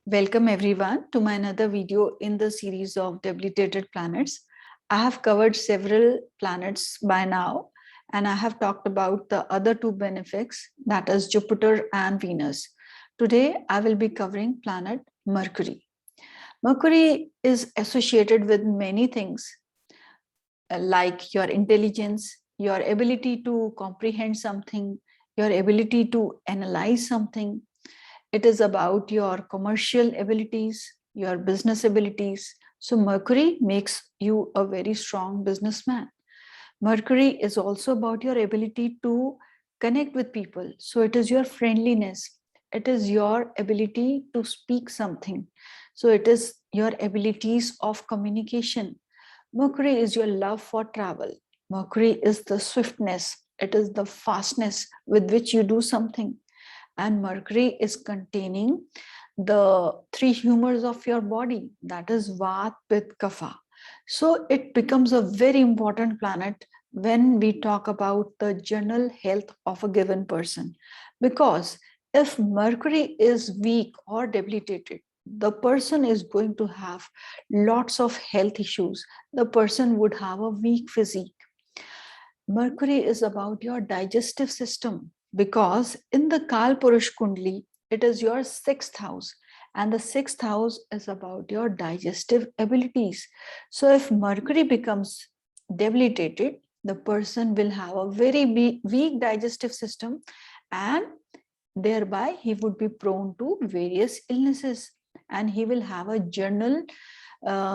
Welcome everyone to my another video in the series of debilitated planets. I have covered several planets by now and I have talked about the other two benefics, that is Jupiter and Venus. Today I will be covering planet Mercury. Mercury is associated with many things like your intelligence, your ability to comprehend something, your ability to analyze something. It is about your commercial abilities, your business abilities. So, Mercury makes you a very strong businessman. Mercury is also about your ability to connect with people. So, it is your friendliness, it is your ability to speak something. So, it is your abilities of communication. Mercury is your love for travel. Mercury is the swiftness, it is the fastness with which you do something. And Mercury is containing the three humors of your body, that is Vat, Pitta, Kapha. So it becomes a very important planet when we talk about the general health of a given person. Because if Mercury is weak or debilitated, the person is going to have lots of health issues. The person would have a weak physique. Mercury is about your digestive system because in the Kalpurush Kundli, it is your sixth house, and the sixth house is about your digestive abilities. So, if Mercury becomes debilitated, the person will have a very weak digestive system, and thereby he would be prone to various illnesses and he will have a general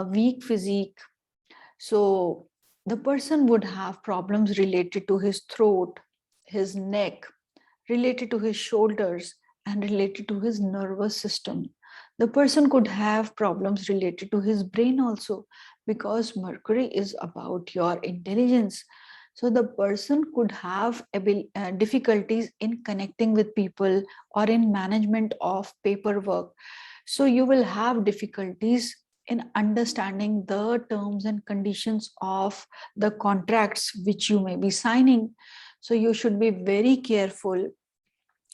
weak physique. So the person would have problems related to his throat, his neck, related to his shoulders, and related to his nervous system. The person could have problems related to his brain also, because Mercury is about your intelligence. So the person could have difficulties in connecting with people or in management of paperwork. So you will have difficulties in understanding the terms and conditions of the contracts which you may be signing. So you should be very careful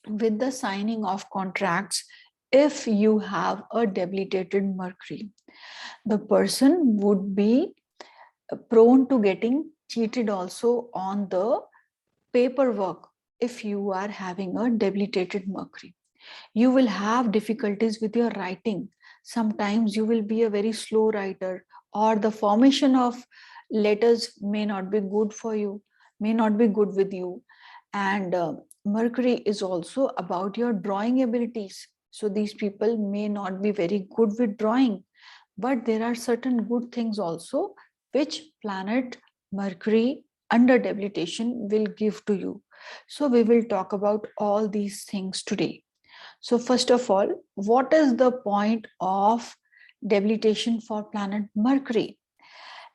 with the signing of contracts if you have a debilitated Mercury. The person would be prone to getting cheated also on the paperwork if you are having a debilitated Mercury. You will have difficulties with your writing. Sometimes you will be a very slow writer, or the formation of letters may not be good for you, may not be good with you. And Mercury is also about your drawing abilities. So these people may not be very good with drawing, but there are certain good things also which planet Mercury under debilitation will give to you. So we will talk about all these things today. So first of all, what is the point of debilitation for planet Mercury?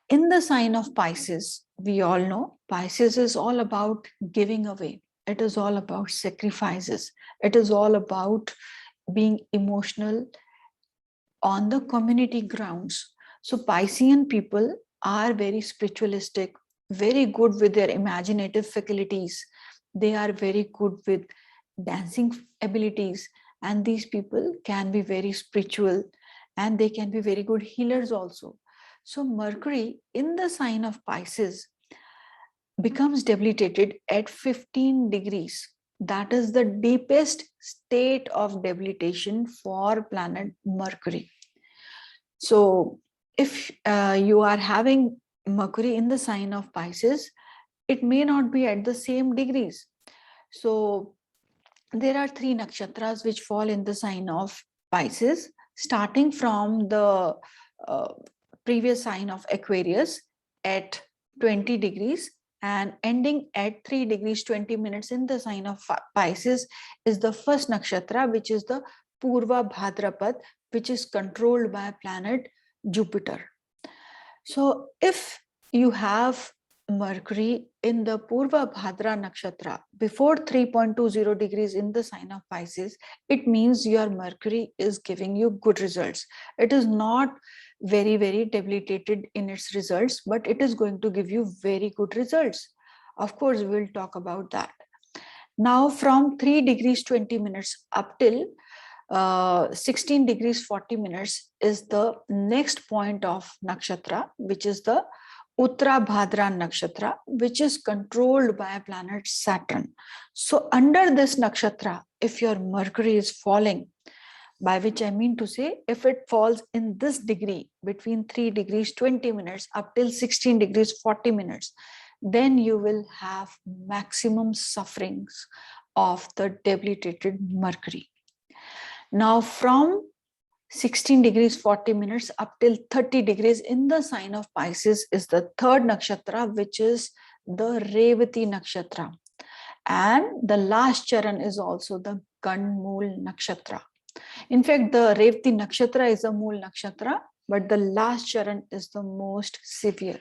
In the sign of Pisces, we all know Pisces is all about giving away. It is all about sacrifices. It is all about being emotional on the community grounds. So Piscean people are very spiritualistic, very good with their imaginative faculties. They are very good with dancing abilities, and these people can be very spiritual and they can be very good healers also. So Mercury in the sign of Pisces becomes debilitated at 15 degrees. That is the deepest state of debilitation for planet Mercury. So if you are having Mercury in the sign of Pisces, it may not be at the same degrees. So there are three nakshatras which fall in the sign of Pisces, starting from the uh, previous sign of Aquarius at 20 degrees and ending at 3 degrees 20 minutes in the sign of Pisces is the first nakshatra, which is the Purva Bhadrapad, which is controlled by planet Jupiter. So if you have Mercury in the Purva Bhadra Nakshatra before 3.20 degrees in the sign of Pisces, it means your Mercury is giving you good results. It is not very debilitated in its results, but it is going to give you very good results. Of course, we will talk about that. Now, from 3 degrees 20 minutes up till 16 degrees 40 minutes is the next point of nakshatra, which is the Utra Bhadra Nakshatra, which is controlled by planet Saturn. So under this nakshatra, if your Mercury is falling, by which I mean to say, if it falls in this degree between 3 degrees 20 minutes up till 16 degrees 40 minutes, then you will have maximum sufferings of the debilitated Mercury. Now from 16 degrees 40 minutes up till 30 degrees in the sign of Pisces is the third nakshatra, which is the Revati nakshatra. And the last charan is also the Ganmul nakshatra. In fact, the Revati nakshatra is a Mool nakshatra, but the last charan is the most severe.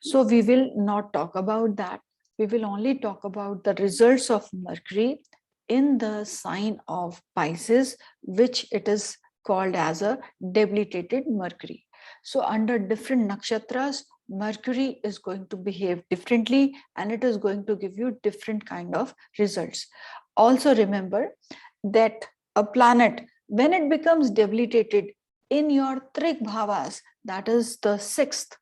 So we will not talk about that. We will only talk about the results of Mercury in the sign of Pisces, which it is called as a debilitated Mercury. So under different nakshatras, Mercury is going to behave differently and it is going to give you different kind of results. Also remember that a planet, when it becomes debilitated in your trik bhavas, that is the 6th,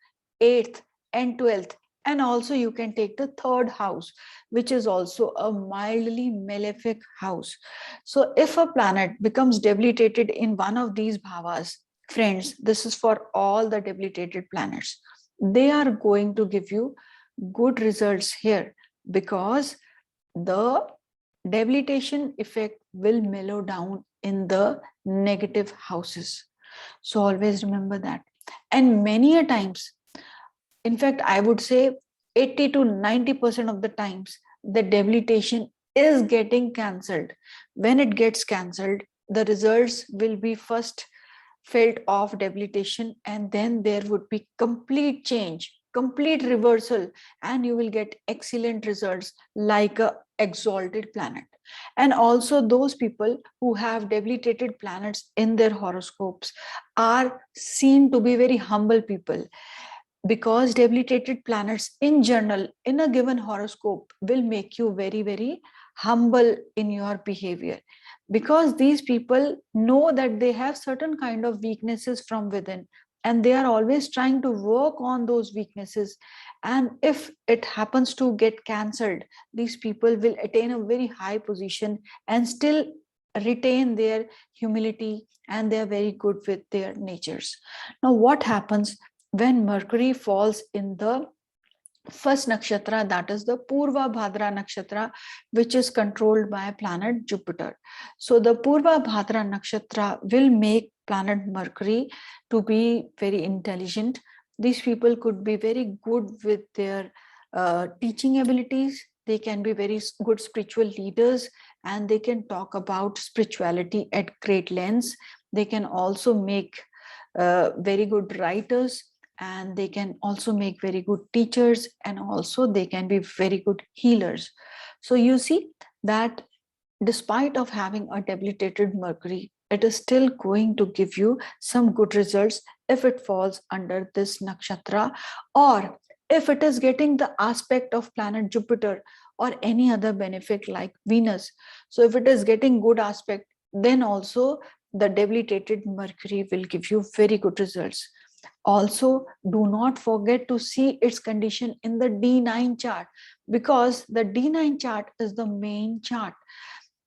8th and 12th, and also you can take the third house, which is also a mildly malefic house. So if a planet becomes debilitated in one of these bhavas, friends, this is for all the debilitated planets, they are going to give you good results here, because the debilitation effect will mellow down in the negative houses. So always remember that. And many a times, in fact, I would say 80 to 90% of the times, the debilitation is getting cancelled. When it gets cancelled, the results will be first felt of debilitation, and then there would be complete change, complete reversal, and you will get excellent results like a exalted planet. And also those people who have debilitated planets in their horoscopes are seen to be very humble people, because debilitated planets in general in a given horoscope will make you very, very humble in your behavior, because these people know that they have certain kind of weaknesses from within, and they are always trying to work on those weaknesses. And if it happens to get cancelled, these people will attain a very high position and still retain their humility, and they are very good with their natures. Now what happens when Mercury falls in the first nakshatra, that is the Purva Bhadra nakshatra, which is controlled by planet Jupiter? So the Purva Bhadra nakshatra will make planet Mercury to be very intelligent. These people could be very good with their teaching abilities. They can be very good spiritual leaders, and they can talk about spirituality at great lengths. They can also make very good writers, and they can also make very good teachers, and also they can be very good healers. So you see that despite of having a debilitated Mercury, it is still going to give you some good results if it falls under this nakshatra, or if it is getting the aspect of planet Jupiter or any other benefic like Venus. So if it is getting good aspect, then also the debilitated Mercury will give you very good results. Also, do not forget to see its condition in the D9 chart, because the D9 chart is the main chart.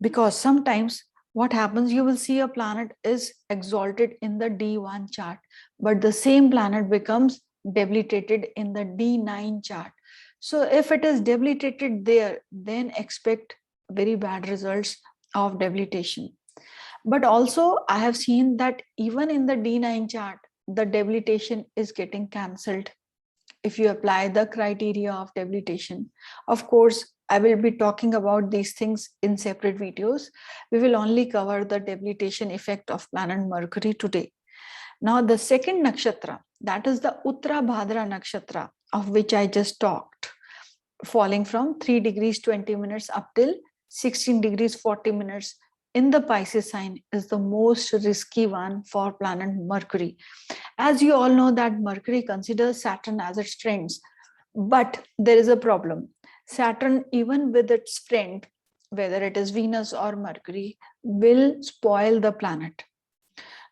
Because sometimes what happens, you will see a planet is exalted in the D1 chart, but the same planet becomes debilitated in the D9 chart. So if it is debilitated there, then expect very bad results of debilitation. But also I have seen that even in the D9 chart, the debilitation is getting cancelled if you apply the criteria of debilitation. Of course, I will be talking about these things in separate videos. We will only cover the debilitation effect of planet Mercury today. Now, the second nakshatra, that is the Utra Bhadra nakshatra, of which I just talked, falling from 3 degrees 20 minutes up till 16 degrees 40 minutes in the Pisces sign, is the most risky one for planet Mercury. As you all know that Mercury considers Saturn as its friends, but there is a problem. Saturn, even with its friend, whether it is Venus or Mercury, will spoil the planet.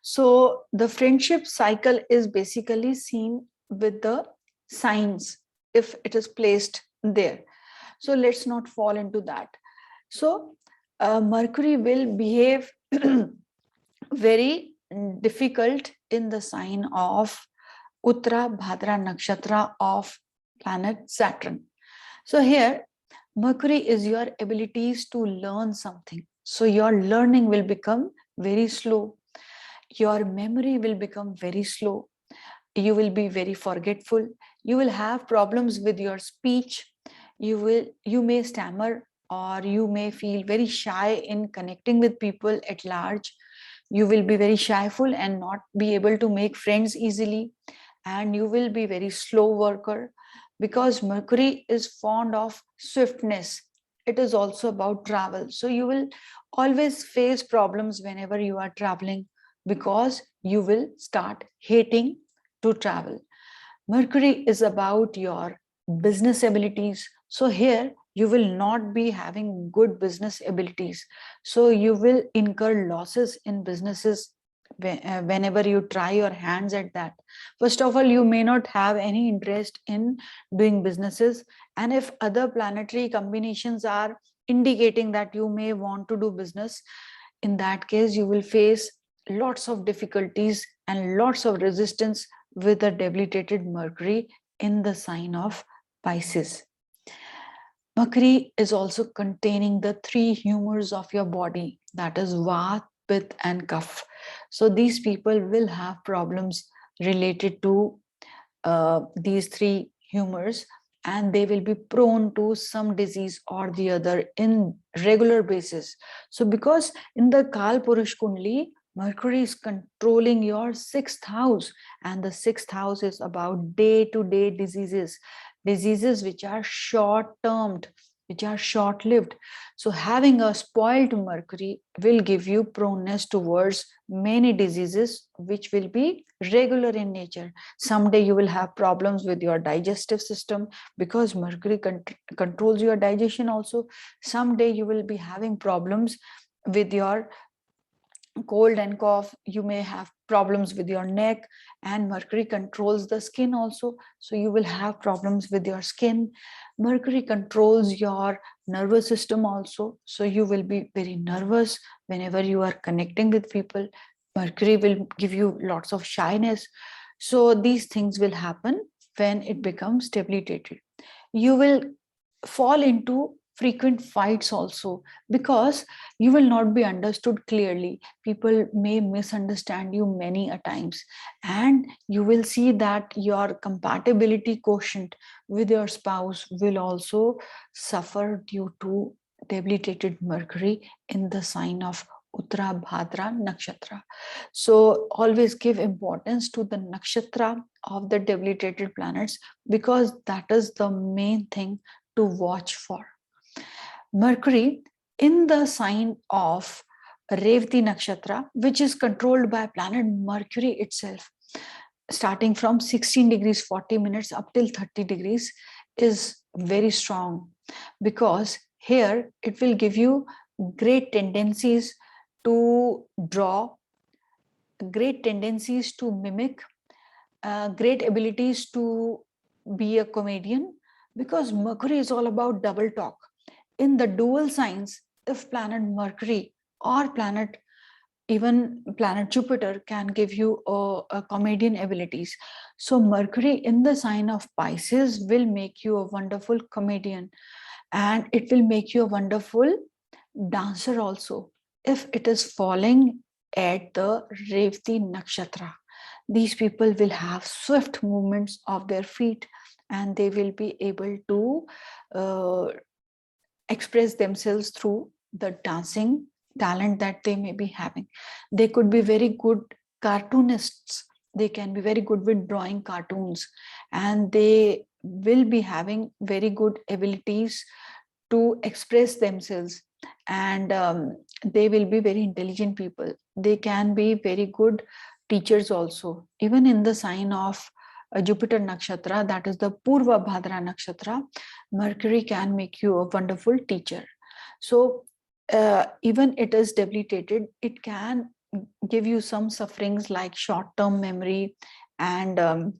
So the friendship cycle is basically seen with the signs if it is placed there. So let's not fall into that. So Mercury will behave very difficult in the sign of Utra Bhadra Nakshatra of planet Saturn. So here, Mercury is your abilities to learn something. So your learning will become very slow. Your memory will become very slow. You will be very forgetful. You will have problems with your speech. You may stammer, or you may feel very shy in connecting with people at large. You will be very shyful and not be able to make friends easily, and you will be very slow worker, because Mercury is fond of swiftness. It is also about travel, so you will always face problems whenever you are traveling, because you will start hating to travel. Mercury is about your business abilities. So here you will not be having good business abilities. So you will incur losses in businesses whenever you try your hands at that. First of all, you may not have any interest in doing businesses. And if other planetary combinations are indicating that you may want to do business, in that case, you will face lots of difficulties and lots of resistance with a debilitated Mercury in the sign of Pisces. Mercury is also containing the three humors of your body, that is Vata, Pitta, and Kapha. So these people will have problems related to these three humors, and they will be prone to some disease or the other in regular basis. So because in the Kal Purush Kundli, Mercury is controlling your sixth house, and the sixth house is about day-to-day diseases, diseases which are short-termed, which are short-lived. So having a spoiled Mercury will give you proneness towards many diseases which will be regular in nature. Someday you will have problems with your digestive system, because Mercury controls your digestion also. Someday you will be having problems with your cold and cough. You may have problems with your neck, and Mercury controls the skin also, so you will have problems with your skin. Mercury controls your nervous system also, so you will be very nervous whenever you are connecting with people. Mercury will give you lots of shyness. So these things will happen when it becomes debilitated. You will fall into frequent fights also, because you will not be understood clearly. People may misunderstand you many a times, and you will see that your compatibility quotient with your spouse will also suffer due to debilitated Mercury in the sign of Uttara Bhadra Nakshatra. So always give importance to the nakshatra of the debilitated planets, because that is the main thing to watch for. Mercury in the sign of Revati Nakshatra, which is controlled by planet Mercury itself, starting from 16 degrees 40 minutes up till 30 degrees, is very strong, because here it will give you great tendencies to draw, great tendencies to mimic, great abilities to be a comedian, because Mercury is all about double talk. In the dual signs, if planet Mercury or even planet Jupiter can give you a comedian abilities. So Mercury in the sign of Pisces will make you a wonderful comedian, and it will make you a wonderful dancer also, if it is falling at the Revati Nakshatra. These people will have swift movements of their feet, and they will be able to express themselves through the dancing talent that they may be having. They could be very good cartoonists. They can be very good with drawing cartoons, and they will be having very good abilities to express themselves, and they will be very intelligent people. They can be very good teachers also, even in the sign of Jupiter Nakshatra, that is the Purva Bhadra Nakshatra. Mercury can make you a wonderful teacher. So even it is debilitated, it can give you some sufferings like short-term memory and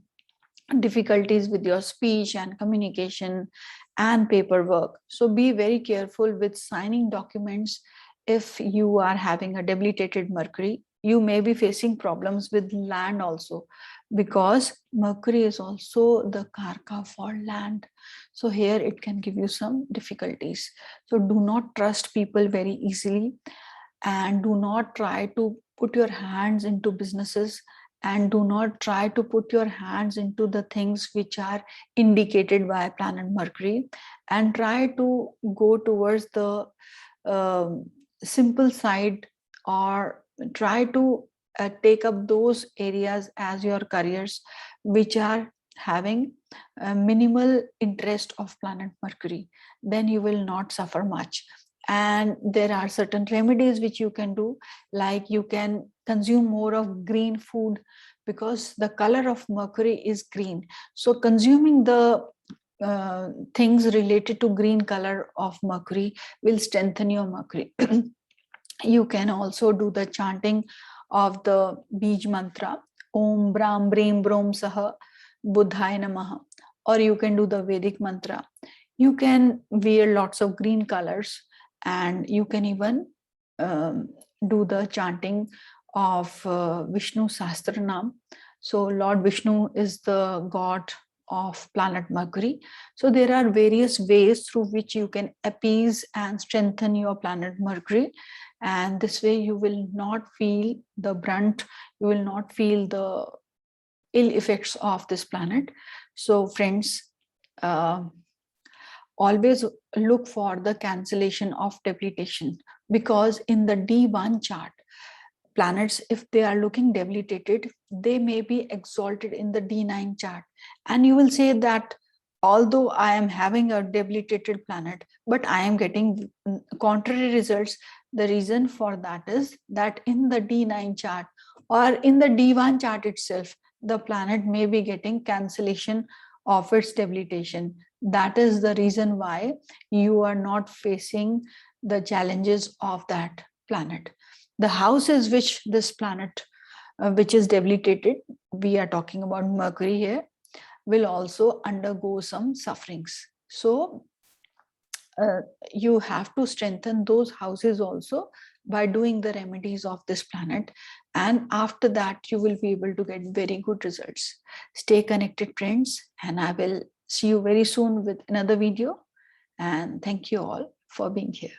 difficulties with your speech and communication and paperwork. So be very careful with signing documents. If you are having a debilitated Mercury, you may be facing problems with land also, because Mercury is also the karka for land. So here it can give you some difficulties. So do not trust people very easily, and do not try to put your hands into businesses, and do not try to put your hands into the things which are indicated by planet Mercury, and try to go towards the simple side, or try to take up those areas as your careers which are having minimal interest of planet Mercury. Then you will not suffer much. And there are certain remedies which you can do, like you can consume more of green food, because the color of Mercury is green. So consuming the things related to green color of Mercury will strengthen your Mercury. You can also do the chanting of the Bij mantra, Om Brahm Brim Brom Saha Buddhaya Namaha, or you can do the Vedic mantra. You can wear lots of green colors, and you can even do the chanting of Vishnu Sahasranam. So Lord Vishnu is the god of planet Mercury. So there are various ways through which you can appease and strengthen your planet Mercury, and this way you will not feel the brunt, you will not feel the ill effects of this planet. So friends, always look for the cancellation of debilitation, because in the D1 chart, planets, if they are looking debilitated, they may be exalted in the D9 chart. And you will say that although I am having a debilitated planet, but I am getting contrary results. The reason for that is that in the D9 chart or in the D1 chart itself, the planet may be getting cancellation of its debilitation. That is the reason why you are not facing the challenges of that planet. The houses which this planet, which is debilitated, we are talking about Mercury here, will also undergo some sufferings. So you have to strengthen those houses also by doing the remedies of this planet, and after that you will be able to get very good results. Stay connected, friends, and I will see you very soon with another video. And thank you all for being here.